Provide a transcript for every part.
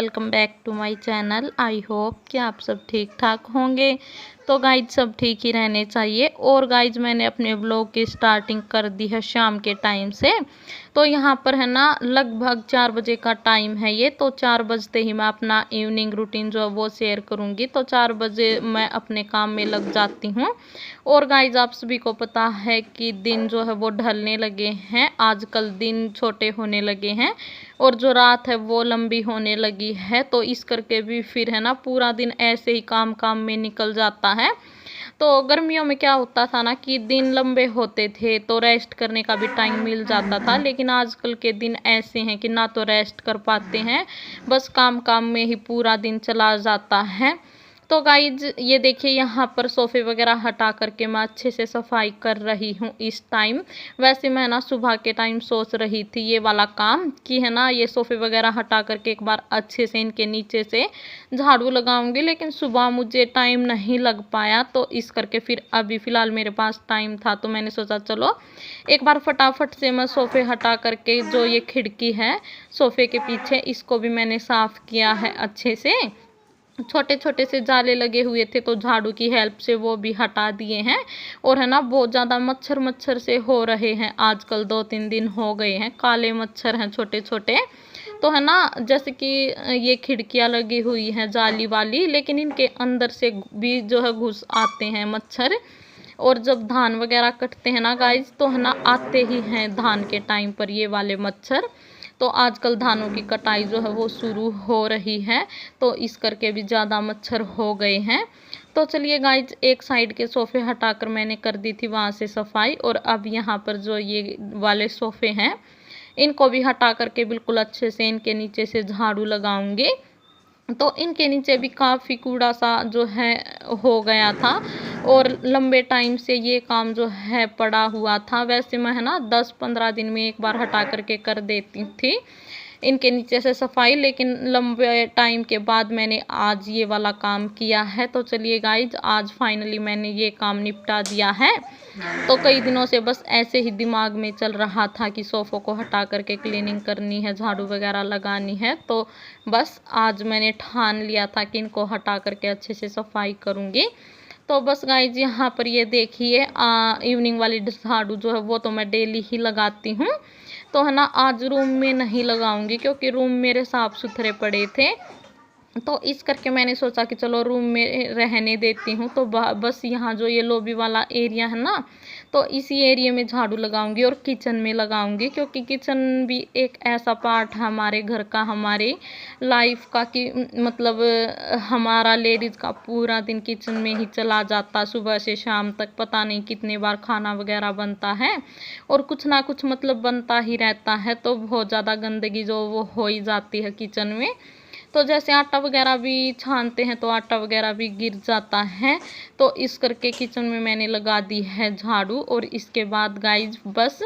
Welcome back to my channel. I hope कि आप सब ठीक ठाक होंगे। तो गाइज सब ठीक ही रहने चाहिए। और गाइज मैंने अपने ब्लॉग की स्टार्टिंग कर दी है शाम के टाइम से। तो यहाँ पर है ना लगभग 4 बजे का टाइम है ये। तो 4 बजते ही मैं अपना इवनिंग रूटीन जो है वो शेयर करूँगी। तो 4 बजे मैं अपने काम में लग जाती हूँ। और गाइज आप सभी को पता है कि दिन जो है वो ढलने लगे हैं। आजकल दिन छोटे होने लगे हैं और जो रात है वो लंबी होने लगी है। तो इस करके भी फिर है ना पूरा दिन ऐसे ही काम काम में निकल जाता है। तो गर्मियों में क्या होता था ना कि दिन लंबे होते थे तो रेस्ट करने का भी टाइम मिल जाता था। लेकिन आजकल के दिन ऐसे हैं कि ना तो रेस्ट कर पाते हैं, बस काम काम में ही पूरा दिन चला जाता है। तो गाइज ये देखिए यहाँ पर सोफ़े वगैरह हटा करके मैं अच्छे से सफाई कर रही हूँ इस टाइम। वैसे मैं ना सुबह के टाइम सोच रही थी ये वाला काम कि है ना ये सोफ़े वगैरह हटा करके एक बार अच्छे से इनके नीचे से झाड़ू लगाऊंगी, लेकिन सुबह मुझे टाइम नहीं लग पाया। तो इस करके फिर अभी फ़िलहाल मेरे पास टाइम था तो मैंने सोचा चलो एक बार फटाफट से मैं सोफ़े हटा करके जो ये खिड़की है सोफ़े के पीछे इसको भी मैंने साफ़ किया है अच्छे से। छोटे छोटे से जाले लगे हुए थे तो झाड़ू की हेल्प से वो भी हटा दिए हैं। और है ना बहुत ज़्यादा मच्छर मच्छर से हो रहे हैं आजकल, 2-3 दिन हो गए हैं, काले मच्छर हैं छोटे छोटे। तो है ना जैसे कि ये खिड़कियाँ लगी हुई हैं जाली वाली, लेकिन इनके अंदर से भी जो है घुस आते हैं मच्छर। और जब धान वगैरह कटते हैं ना गाइज तो है ना आते ही हैं धान के टाइम पर ये वाले मच्छर। तो आजकल धानों की कटाई जो है वो शुरू हो रही है तो इस करके भी ज़्यादा मच्छर हो गए हैं। तो चलिए गाइज एक साइड के सोफ़े हटाकर मैंने कर दी थी वहाँ से सफाई। और अब यहाँ पर जो ये वाले सोफ़े हैं इनको भी हटा करके बिल्कुल अच्छे से इनके नीचे से झाड़ू लगाऊंगी। तो इनके नीचे भी काफ़ी कूड़ा सा जो है हो गया था और लंबे टाइम से ये काम जो है पड़ा हुआ था। वैसे मैं है ना 10-15 दिन में एक बार हटा करके कर देती थी इनके नीचे से सफाई, लेकिन लंबे टाइम के बाद मैंने आज ये वाला काम किया है। तो चलिए गाइज आज फाइनली मैंने ये काम निपटा दिया है। तो कई दिनों से बस ऐसे ही दिमाग में चल रहा था कि सोफ़ों को हटा करके क्लीनिंग करनी है, झाड़ू वगैरह लगानी है। तो बस आज मैंने ठान लिया था कि इनको हटा करके अच्छे से सफाई करूँगी। तो बस गाइज यहाँ पर ये देखिए इवनिंग वाली झाड़ू जो है वो तो मैं डेली ही लगाती हूँ। तो है ना आज रूम में नहीं लगाऊंगी क्योंकि रूम मेरे साफ़ सुथरे पड़े थे। तो इस करके मैंने सोचा कि चलो रूम में रहने देती हूँ। तो बस यहाँ जो ये लॉबी वाला एरिया है ना तो इसी एरिया में झाड़ू लगाऊंगी और किचन में लगाऊंगी, क्योंकि किचन भी एक ऐसा पार्ट है हमारे घर का, हमारे लाइफ का कि मतलब हमारा लेडीज़ का पूरा दिन किचन में ही चला जाता, सुबह से शाम तक पता नहीं कितने बार खाना वगैरह बनता है और कुछ ना कुछ मतलब बनता ही रहता है। तो बहुत ज़्यादा गंदगी जो वो हो ही जाती है किचन में। तो जैसे आटा वगैरह भी छानते हैं तो आटा वगैरह भी गिर जाता है। तो इस करके किचन में मैंने लगा दी है झाड़ू। और इसके बाद गाइज बस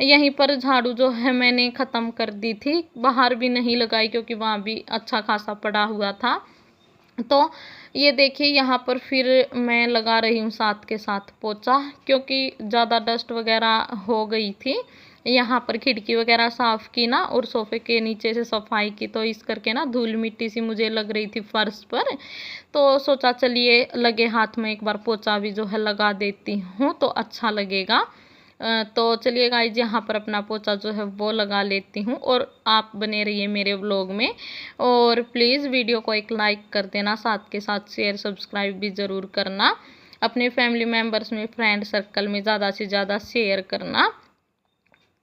यहीं पर झाड़ू जो है मैंने ख़त्म कर दी थी, बाहर भी नहीं लगाई क्योंकि वहाँ भी अच्छा खासा पड़ा हुआ था। तो ये देखिए यहाँ पर फिर मैं लगा रही हूँ साथ के साथ पोछा, क्योंकि ज़्यादा डस्ट वगैरह हो गई थी। यहाँ पर खिड़की वगैरह साफ़ की ना और सोफ़े के नीचे से सफाई की, तो इस करके ना धूल मिट्टी सी मुझे लग रही थी फर्श पर। तो सोचा चलिए लगे हाथ में एक बार पोछा भी जो है लगा देती हूँ तो अच्छा लगेगा। तो चलिए गाइज यहाँ पर अपना पोछा जो है वो लगा लेती हूँ और आप बने रहिए मेरे व्लॉग में। और प्लीज़ वीडियो को एक लाइक कर देना, साथ के साथ शेयर सब्सक्राइब भी ज़रूर करना, अपने फैमिली मेम्बर्स में फ्रेंड सर्कल में ज़्यादा से ज़्यादा शेयर करना।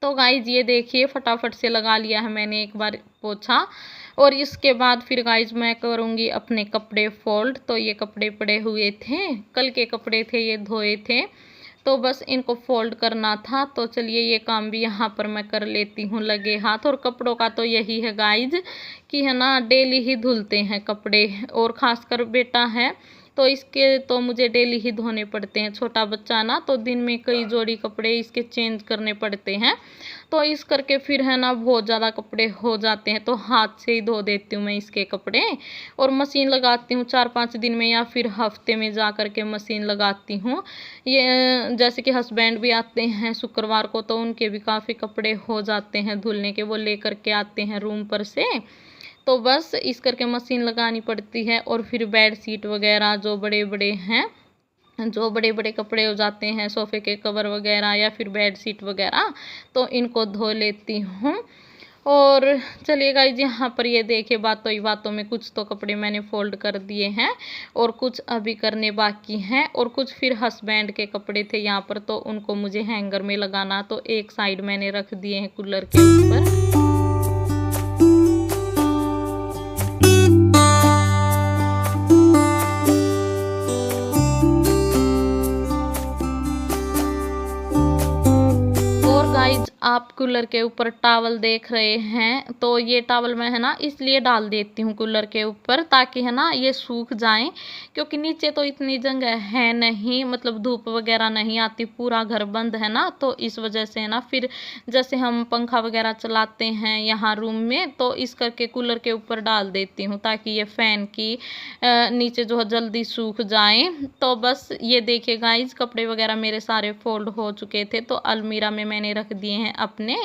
तो गाइज ये देखिए फटाफट से लगा लिया है मैंने एक बार पोछा। और इसके बाद फिर गाइज मैं करूँगी अपने कपड़े फोल्ड। तो ये कपड़े पड़े हुए थे, कल के कपड़े थे, ये धोए थे तो बस इनको फोल्ड करना था। तो चलिए ये काम भी यहाँ पर मैं कर लेती हूँ लगे हाथ। और कपड़ों का तो यही है गाइज कि है ना डेली ही धुलते हैं कपड़े, और ख़ासकर बेटा है तो इसके तो मुझे डेली ही धोने पड़ते हैं। छोटा बच्चा ना तो दिन में कई जोड़ी कपड़े इसके चेंज करने पड़ते हैं। तो इस करके फिर है ना बहुत ज़्यादा कपड़े हो जाते हैं तो हाथ से ही धो देती हूँ मैं इसके कपड़े। और मशीन लगाती हूँ 4-5 दिन में या फिर हफ्ते में जा कर के मशीन लगाती हूँ। ये जैसे कि हस्बैंड भी आते हैं शुक्रवार को तो उनके भी काफ़ी कपड़े हो जाते हैं धुलने के, वो लेकर के आते हैं रूम पर से। तो बस इस करके मशीन लगानी पड़ती है। और फिर बेड शीट वगैरह जो बड़े बड़े हैं, जो बड़े बड़े कपड़े हो जाते हैं, सोफ़े के कवर वगैरह या फिर बेड शीट वगैरह, तो इनको धो लेती हूँ। और चलिए गाइस, यहाँ पर ये देखिए, बातों ही बातों में कुछ तो कपड़े मैंने फोल्ड कर दिए हैं और कुछ अभी करने बाकी हैं। और कुछ फिर हस्बैंड के कपड़े थे यहाँ पर, तो उनको मुझे हैंगर में लगाना, तो एक साइड मैंने रख दिए हैं कूलर के ऊपर। गाइज, आप कूलर के ऊपर टॉवल देख रहे हैं, तो ये टॉवल मैं है ना इसलिए डाल देती हूँ कूलर के ऊपर, ताकि है ना ये सूख जाएं, क्योंकि नीचे तो इतनी जगह है नहीं, मतलब धूप वगैरह नहीं आती, पूरा घर बंद है ना, तो इस वजह से है ना फिर जैसे हम पंखा वगैरह चलाते हैं यहाँ रूम में, तो इस करके कूलर के ऊपर डाल देती हूँ ताकि ये फैन की नीचे जो है जल्दी सूख जाए। तो बस ये देखिए गाइज, कपड़े वगैरह मेरे सारे फोल्ड हो चुके थे, तो अलमीरा में मैंने रख दिए हैं अपने।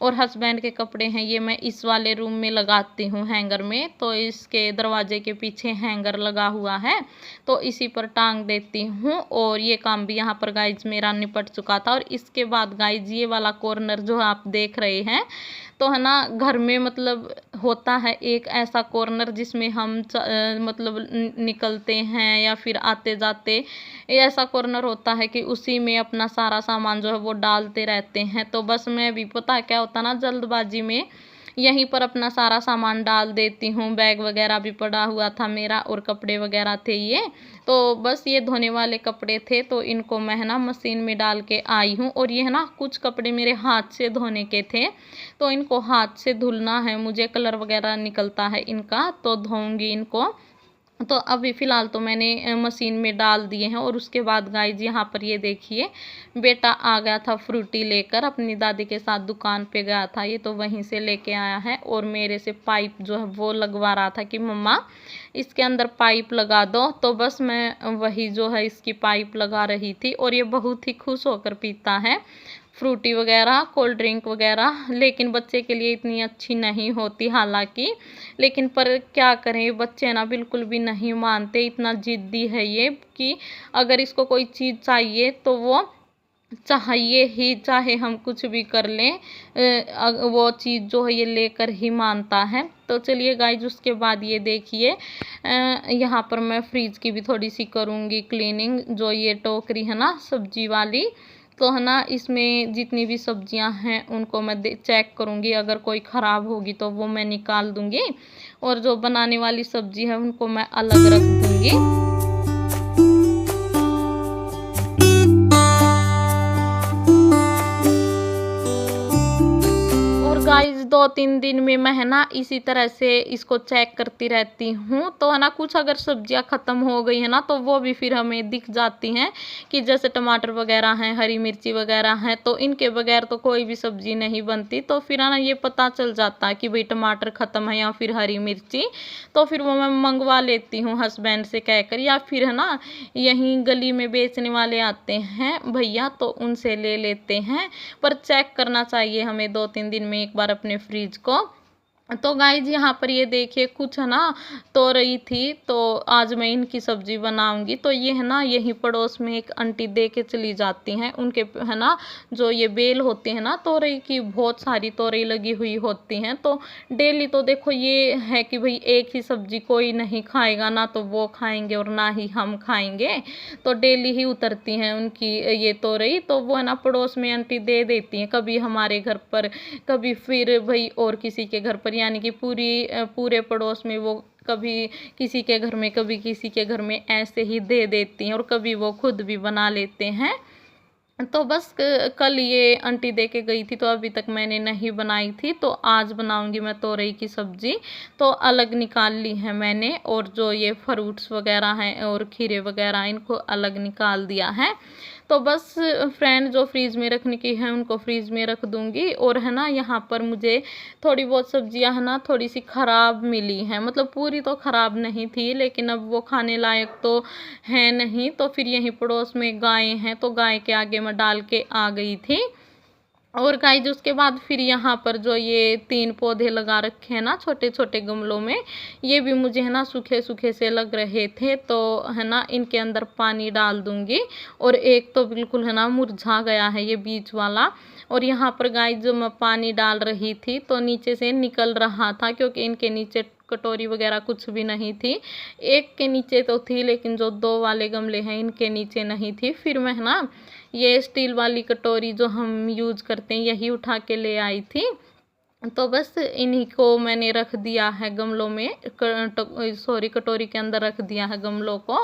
और हस्बैंड के कपड़े हैं, ये मैं इस वाले रूम में लगाती हूँ हैंगर में, तो इसके दरवाजे के पीछे हैंगर लगा हुआ है, तो इसी पर टांग देती हूँ। और ये काम भी यहाँ पर गाइज मेरा निपट चुका था। और इसके बाद गाइज ये वाला कॉर्नर जो आप देख रहे हैं, तो है ना घर में मतलब होता है एक ऐसा कॉर्नर जिसमें हम मतलब निकलते हैं या फिर आते जाते, ऐसा कॉर्नर होता है कि उसी में अपना सारा सामान जो है वो डालते रहते हैं। तो बस मैं भी पता क्या होता ना, जल्दबाजी में यहीं पर अपना सारा सामान डाल देती हूँ। बैग वगैरह भी पड़ा हुआ था मेरा और कपड़े वगैरह थे ये, तो बस ये धोने वाले कपड़े थे, तो इनको मैं है ना मशीन में डाल के आई हूँ। और ये है ना कुछ कपड़े मेरे हाथ से धोने के थे, तो इनको हाथ से धुलना है मुझे, कलर वगैरह निकलता है इनका, तो धोऊंगी इनको। तो अभी फ़िलहाल तो मैंने मशीन में डाल दिए हैं। और उसके बाद गाइज यहाँ पर ये देखिए, बेटा आ गया था फ्रूटी लेकर, अपनी दादी के साथ दुकान पे गया था ये, तो वहीं से लेके आया है। और मेरे से पाइप जो है वो लगवा रहा था कि मम्मा इसके अंदर पाइप लगा दो, तो बस मैं वही जो है इसकी पाइप लगा रही थी। और ये बहुत ही खुश होकर पीता है फ्रूटी वगैरह, कोल्ड ड्रिंक वगैरह, लेकिन बच्चे के लिए इतनी अच्छी नहीं होती हालांकि, लेकिन पर क्या करें, बच्चे ना बिल्कुल भी नहीं मानते, इतना जिद्दी है ये कि अगर इसको कोई चीज़ चाहिए तो वो चाहिए ही, चाहे हम कुछ भी कर लें, वो चीज़ जो है ये लेकर ही मानता है। तो चलिए गाइज, उसके बाद ये देखिए, यहाँ पर मैं फ्रिज की भी थोड़ी सी करूँगी क्लीनिंग। जो ये टोकरी है ना सब्जी वाली, तो है ना इसमें जितनी भी सब्जियां हैं उनको मैं चेक करूँगी, अगर कोई ख़राब होगी तो वो मैं निकाल दूँगी, और जो बनाने वाली सब्जी है उनको मैं अलग रख दूँगी। गाइज 2-3 दिन में मैं है ना इसी तरह से इसको चेक करती रहती हूँ, तो है ना कुछ अगर सब्जियां ख़त्म हो गई है ना, तो वो भी फिर हमें दिख जाती हैं कि जैसे टमाटर वगैरह हैं, हरी मिर्ची वगैरह हैं, तो इनके बगैर तो कोई भी सब्जी नहीं बनती। तो फिर है ना ये पता चल जाता है कि भाई टमाटर ख़त्म है या फिर हरी मिर्ची, तो फिर वो मैं मंगवा लेती हूँ हस्बैंड से कहकर, या फिर है ना यहीं गली में बेचने वाले आते हैं भैया, तो उनसे ले लेते हैं। पर चेक करना चाहिए हमें 2-3 दिन में एक बार अपने फ्रिज को। तो गाइज यहाँ पर ये देखिए, कुछ है ना तोरई थी, तो आज मैं इनकी सब्जी बनाऊंगी। तो ये है ना यहीं पड़ोस में एक आंटी दे के चली जाती हैं, उनके है ना जो ये बेल होते हैं ना तोरई की, बहुत सारी तोरई लगी हुई होती हैं। तो डेली तो देखो ये है कि भाई एक ही सब्जी कोई नहीं खाएगा, ना तो वो खाएंगे और ना ही हम खाएंगे, तो डेली ही उतरती हैं उनकी ये तोरई। तो वो है ना पड़ोस में आंटी दे देती हैं, कभी हमारे घर पर, कभी फिर भाई और किसी के घर पर, यानी कि पूरे पड़ोस में वो कभी किसी के घर में, कभी किसी के घर में ऐसे ही दे देती हैं, और कभी वो खुद भी बना लेते हैं। तो बस कल ये आंटी दे के गई थी, तो अभी तक मैंने नहीं बनाई थी, तो आज बनाऊंगी मैं तोरई की सब्जी। तो अलग निकाल ली है मैंने, और जो ये फ्रूट्स वगैरह हैं और खीरे वगैरह, इनको अलग निकाल दिया है। तो बस फ्रेंड, जो फ्रीज में रखने की है उनको फ्रीज में रख दूंगी। और है ना यहाँ पर मुझे थोड़ी बहुत सब्जियां है ना थोड़ी सी ख़राब मिली हैं, मतलब पूरी तो ख़राब नहीं थी, लेकिन अब वो खाने लायक तो है नहीं। तो फिर यहीं पड़ोस में गाय हैं, तो गाय के आगे मैं डाल के आ गई थी। और गाइज उसके बाद फिर यहाँ पर जो ये 3 पौधे लगा रखे हैं ना छोटे छोटे गमलों में, ये भी मुझे है ना सूखे सूखे से लग रहे थे, तो है ना इनके अंदर पानी डाल दूंगी। और एक तो बिल्कुल है ना मुरझा गया है ये बीच वाला। और यहाँ पर गाइज जो मैं पानी डाल रही थी तो नीचे से निकल रहा था, क्योंकि इनके नीचे कटोरी वगैरह कुछ भी नहीं थी। एक के नीचे तो थी, लेकिन जो 2 वाले गमले हैं इनके नीचे नहीं थी। फिर मैं ना ये स्टील वाली कटोरी जो हम यूज करते हैं यही उठा के ले आई थी। तो बस इन्हीं को मैंने रख दिया है गमलों में, कटोरी के अंदर रख दिया है गमलों को।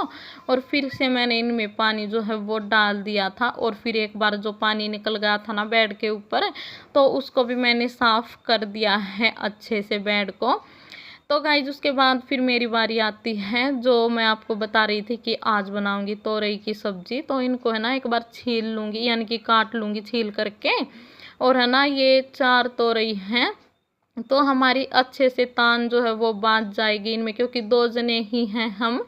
और फिर से मैंने इनमें पानी जो है वो डाल दिया था। और फिर एक बार जो पानी निकल गया था ना बेड के ऊपर, तो उसको भी मैंने साफ कर दिया है अच्छे से बेड को। तो गाइज उसके बाद फिर मेरी बारी आती है, जो मैं आपको बता रही थी कि आज बनाऊंगी तोरई की सब्जी। तो इनको है ना एक बार छील लूँगी, यानी कि काट लूँगी छील करके। और है ना ये 4 तोरई हैं, तो हमारी अच्छे से तान जो है वो बाँध जाएगी इनमें, क्योंकि 2 जने ही हैं हम।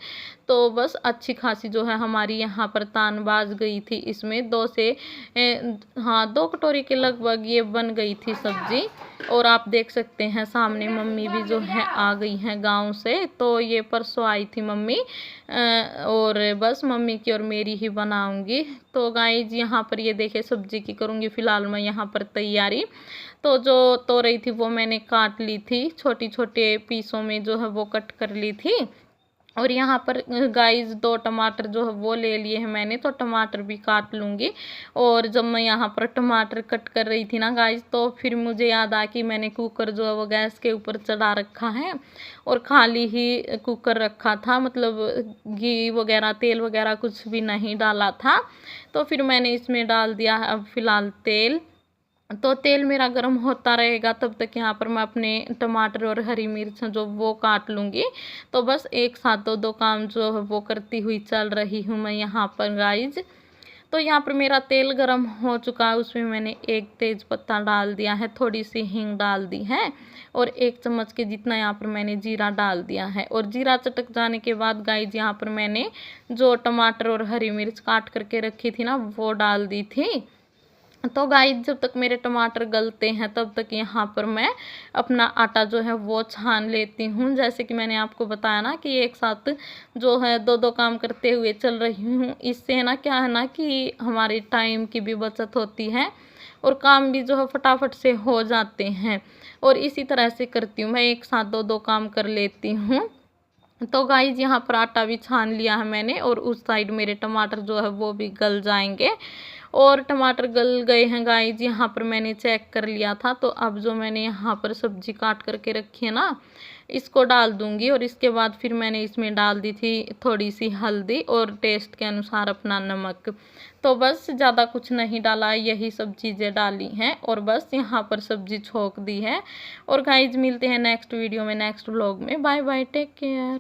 तो बस अच्छी खासी जो है हमारी यहाँ पर तान बाज गई थी इसमें 2 से हाँ 2 कटोरी के लगभग ये बन गई थी सब्जी। और आप देख सकते हैं सामने मम्मी भी जो है आ गई हैं गांव से। तो ये परसों आई थी मम्मी, और बस मम्मी की और मेरी ही बनाऊंगी। तो गाइज यहाँ पर ये देखे सब्जी की करूँगी फ़िलहाल मैं यहाँ पर तैयारी। तो जो तोरई थी वो मैंने काट ली थी, छोटी छोटे पीसों में जो है वो कट कर ली थी। और यहाँ पर गाइस 2 टमाटर जो है वो ले लिए हैं मैंने, तो टमाटर भी काट लूँगी। और जब मैं यहाँ पर टमाटर कट कर रही थी ना गाइस, तो फिर मुझे याद आया कि मैंने कुकर जो है वो गैस के ऊपर चढ़ा रखा है और खाली ही कुकर रखा था, मतलब घी वगैरह तेल वगैरह कुछ भी नहीं डाला था। तो फिर मैंने इसमें डाल दिया है अब फ़िलहाल तेल। तो तेल मेरा गर्म होता रहेगा तब तक यहाँ पर मैं अपने टमाटर और हरी मिर्च जो वो काट लूँगी। तो बस एक साथ दो काम जो है वो करती हुई चल रही हूँ मैं यहाँ पर गाइज। तो यहाँ पर मेरा तेल गर्म हो चुका है, उसमें मैंने 1 तेज पत्ता डाल दिया है, थोड़ी सी हींग डाल दी है और 1 चम्मच के जितना यहाँ पर मैंने जीरा डाल दिया है। और जीरा चटक जाने के बाद गाइज यहाँ पर मैंने जो टमाटर और हरी मिर्च काट करके रखी थी ना वो डाल दी थी। तो गाइस जब तक मेरे टमाटर गलते हैं तब तक यहाँ पर मैं अपना आटा जो है वो छान लेती हूँ। जैसे कि मैंने आपको बताया ना कि एक साथ जो है 2 काम करते हुए चल रही हूँ। इससे है ना क्या है ना कि हमारी टाइम की भी बचत होती है और काम भी जो है फटाफट से हो जाते हैं। और इसी तरह से करती हूँ मैं, एक साथ 2 काम कर लेती हूँ। तो गाइज यहाँ पर आटा भी छान लिया है मैंने और उस साइड मेरे टमाटर जो है वो भी गल जाएंगे। और टमाटर गल गए हैं गाइज, यहाँ पर मैंने चेक कर लिया था। तो अब जो मैंने यहाँ पर सब्जी काट करके रखी है ना इसको डाल दूंगी। और इसके बाद फिर मैंने इसमें डाल दी थी थोड़ी सी हल्दी और टेस्ट के अनुसार अपना नमक। तो बस ज़्यादा कुछ नहीं डाला, यही सब चीज़ें डाली हैं और बस यहाँ पर सब्जी छोंक दी है। और गाइज मिलते हैं नेक्स्ट वीडियो में, नेक्स्ट व्लॉग में। Bye bye, take care.